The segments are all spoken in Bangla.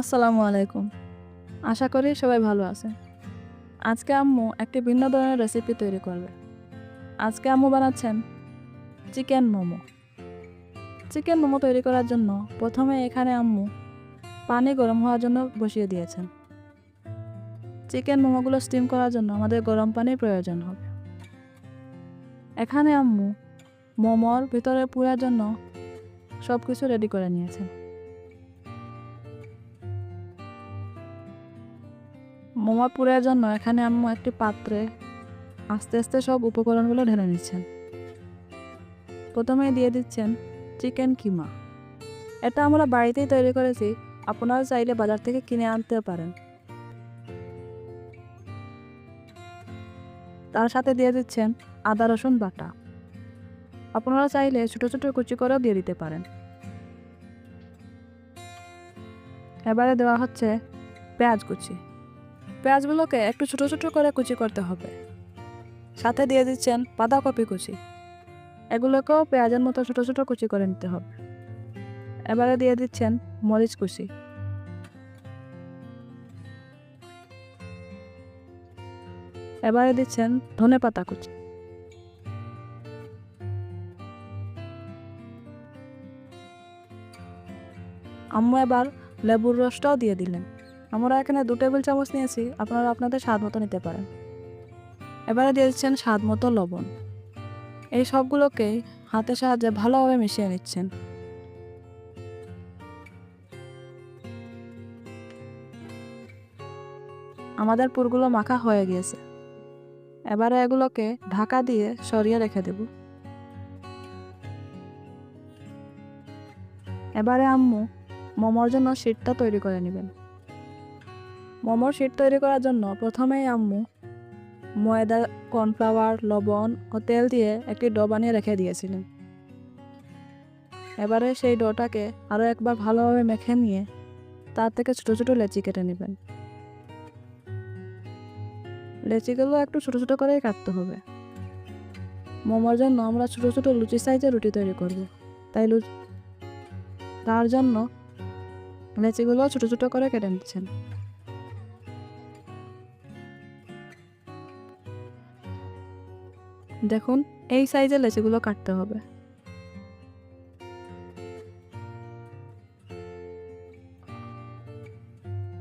আসসালামু আলাইকুম। আশা করি সবাই ভালো আছেন। আজকে আম্মু একটি ভিন্ন ধরনের রেসিপি তৈরি করবে। আজকে আম্মু বানাচ্ছেন চিকেন মোমো। চিকেন মোমো তৈরি করার জন্য প্রথমে এখানে আম্মু পানি গরম হওয়ার জন্য বসিয়ে দিয়েছেন। চিকেন মোমোগুলো স্টিম করার জন্য আমাদের গরম পানির প্রয়োজন হবে। এখানে আম্মু মোমোর ভিতরে পুরার জন্য সব কিছু রেডি করে নিয়েছেন। মোমো পুরের জন্য এখানে আম্মু একটি পাত্রে আস্তে আস্তে সব উপকরণগুলো ঢেলে নিচ্ছেন। প্রথমেই দিয়ে দিচ্ছেন চিকেন কিমা। এটা আমরা বাড়িতেই তৈরি করেছি, আপনারা চাইলে বাজার থেকে কিনে আনতে পারেন। তার সাথে দিয়ে দিচ্ছেন আদা রসুন বাটা। আপনারা চাইলে ছোটো ছোটো কুচি করেও দিয়ে দিতে পারেন। এবারে দেওয়া হচ্ছে পেঁয়াজ কুচি। পেঁয়াজগুলোকে একটু ছোটো ছোটো করে কুচি করতে হবে। সাথে দিয়ে দিচ্ছেন বাঁধাকপি কুচি। এগুলোকেও পেঁয়াজের মতো ছোটো ছোটো কুচি করে নিতে হবে। এবারে দিয়ে দিচ্ছেন মরিচ কুচি। এবারে দিচ্ছেন ধনেপাতা কুচি। আম্মু এবার লেবুর রসটাও দিয়ে দিলেন। আমরা এখানে 2 টেবিল চামচ নিয়েছি, আপনারা আপনাদের স্বাদ মতো নিতে পারেন। এবারে দিয়ে দিচ্ছেন স্বাদ মতো লবণ। এই সবগুলোকেই হাতের সাহায্যে ভালোভাবে মিশিয়ে নিচ্ছেন। আমাদের পুরগুলো মাখা হয়ে গিয়েছে। এবারে এগুলোকে ঢাকা দিয়ে সরিয়ে রেখে দেব। এবারে আম্মু মোমোর জন্য শিটটা তৈরি করে নেবেন। মোমোর শিট তৈরি করার জন্য প্রথমেই আম্মু ময়দা, কর্নফ্লাওয়ার, লবণ ও তেল দিয়ে একটি ডো বানিয়ে রেখে দিয়েছিলেন। এবারে সেই ডোটাকে আরও একবার ভালোভাবে মেখে নিয়ে তার থেকে ছোটো ছোটো লেচি কেটে নেবেন। লেচিগুলো একটু ছোটো ছোটো করেই কাটতে হবে। মোমোর জন্য আমরা ছোটো ছোটো লুচি সাইজের রুটি তৈরি করব, তাই তার জন্য লেচিগুলো ছোটো ছোটো করে কেটে নিচ্ছেন। দেখুন, এই সাইজের লেচিগুলো কাটতে হবে।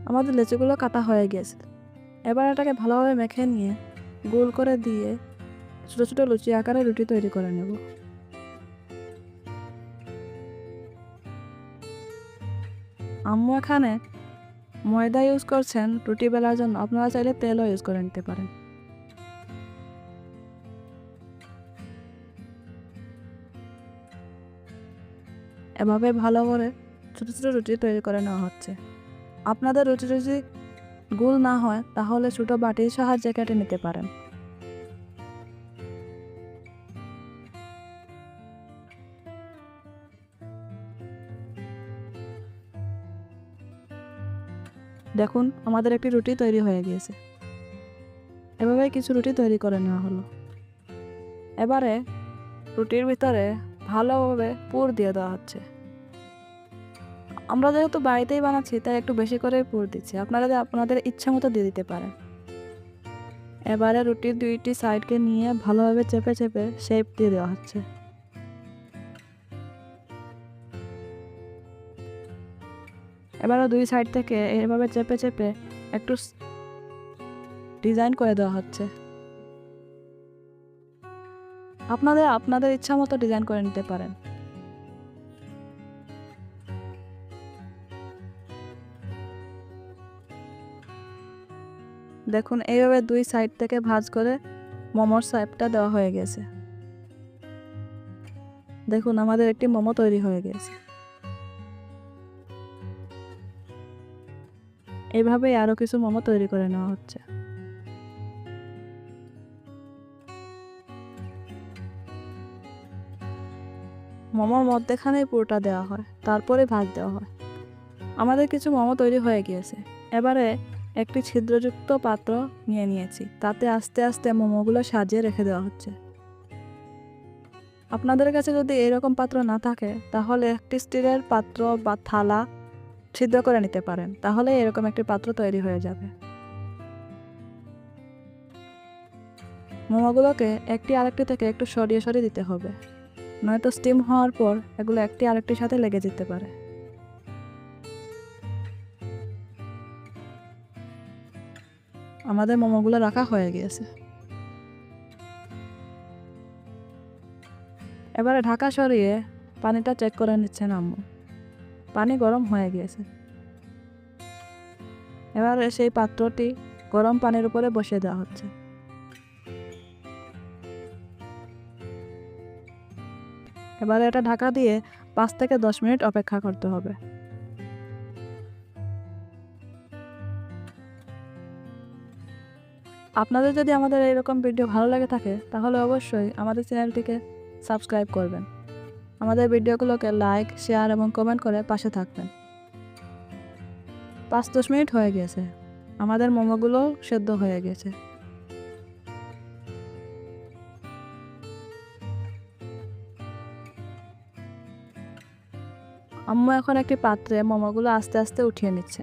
আমাদের লেচিগুলো কাটা হয়ে গেছে। এবার এটাকে ভালোভাবে মেখে নিয়ে গোল করে দিয়ে ছোটো ছোটো লুচি আকারে রুটি তৈরি করে নেব। আম্মু এখানে ময়দা ইউজ করছেন রুটি বেলার জন্য, আপনারা চাইলে তেলও ইউজ করে নিতে পারেন। এভাবে ভালো করে ছোটো ছোটো রুটি তৈরি করে নেওয়া হচ্ছে। আপনাদের রুটি যদি গোল না হয় তাহলে ছোটো বাটির সাহায্যে কেটে নিতে পারেন। দেখুন, আমাদের একটি রুটি তৈরি হয়ে গিয়েছে। এভাবে কিছু রুটি তৈরি করে নেওয়া হলো। এবারে রুটির ভিতরে ভালোভাবে পুর দিয়ে দেওয়া হচ্ছে। আমরা যেহেতু বাড়িতেই বানাচ্ছি তাই একটু বেশি করে পুর দিচ্ছি, আপনারা আপনাদের ইচ্ছা মতো দিয়ে দিতে পারেন। এবারে রুটির 2টি সাইডকে নিয়ে ভালোভাবে চেপে চেপে শেপ দিয়ে দেওয়া হচ্ছে। এবারে 2 সাইড থেকে এভাবে চেপে চেপে একটু ডিজাইন করে দেওয়া হচ্ছে। আপনাদের ইচ্ছা মতো ডিজাইন করে নিতে পারেন। দেখুন, এইভাবে 2 সাইড থেকে ভাঁজ করে মোমোর শেপটা দেওয়া হয়ে গেছে। দেখুন, আমাদের একটি মোমো তৈরি হয়ে গেছে। এইভাবেই আরও কিছু মোমো তৈরি করে নেওয়া হচ্ছে। মোমোর মধ্যেখানেই পুরোটা দেওয়া হয়, তারপরে ভাঁজ দেওয়া হয়। আমাদের কিছু মোমো তৈরি হয়ে গিয়েছে। এবারে একটি ছিদ্রযুক্ত পাত্র নিয়ে নিয়েছি, তাতে আস্তে আস্তে মোমোগুলো সাজিয়ে রেখে দেওয়া হচ্ছে। আপনাদের কাছে যদি এরকম পাত্র না থাকে তাহলে একটি স্টিলের পাত্র বা থালা ছিদ্র করে নিতে পারেন, তাহলে এরকম একটি পাত্র তৈরি হয়ে যাবে। মোমোগুলোকে একটি আরেকটি থেকে একটু সরিয়ে সরিয়ে দিতে হবে, নয়তো স্টিম হওয়ার পর এগুলো একটি আরেকটির সাথে লেগে যেতে পারে। আমাদের মোমোগুলো রাখা হয়ে গিয়েছে। এবারে ঢাকা সরিয়ে পানিটা চেক করে নিচ্ছেন আম্মু। পানি গরম হয়ে গিয়েছে। এবারে সেই পাত্রটি গরম পানির উপরে বসিয়ে দেওয়া হচ্ছে। এবারে এটা ঢাকা দিয়ে 5 থেকে 10 মিনিট অপেক্ষা করতে হবে। আপনাদের যদি আমাদের এরকম ভিডিও ভালো লাগে থাকে তাহলে অবশ্যই আমাদের চ্যানেলটিকে সাবস্ক্রাইব করবেন। আমাদের ভিডিওগুলোকে লাইক, শেয়ার এবং কমেন্ট করে পাশে থাকবেন। 5-10 মিনিট হয়ে গেছে, আমাদের মোমোগুলো সেদ্ধ হয়ে গেছে। আম্মু এখন একটি পাত্রে মোমোগুলো আস্তে আস্তে উঠিয়ে নিচ্ছে।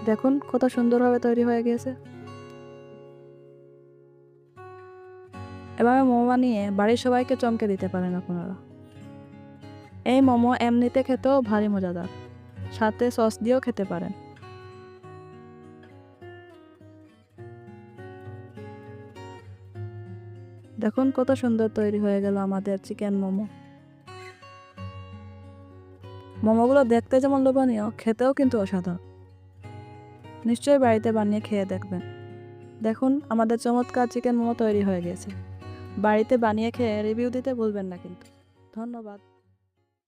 দেখুন কত সুন্দরভাবে তৈরি হয়ে গেছে। এভাবে মোমো বানিয়ে বাড়ির সবাইকে চমকে দিতে পারেন আপনারা। এই মোমো এমনিতে খেতেও ভারী মজাদার, সাথে সস দিয়েও খেতে পারেন। দেখুন কত সুন্দর তৈরি হয়ে গেল আমাদের চিকেন মোমো। মোমোগুলো দেখতে যেমন লোভনীয়, খেতেও কিন্তু অসাধারণ। নিশ্চয়ই বাড়িতে বানিয়ে খেয়ে দেখবেন। দেখুন আমাদের চমৎকার চিকেন মোমো তৈরি হয়ে গেছে। বাড়িতে বানিয়ে খেয়ে রিভিউ দিতে ভুলবেন না কিন্তু। ধন্যবাদ।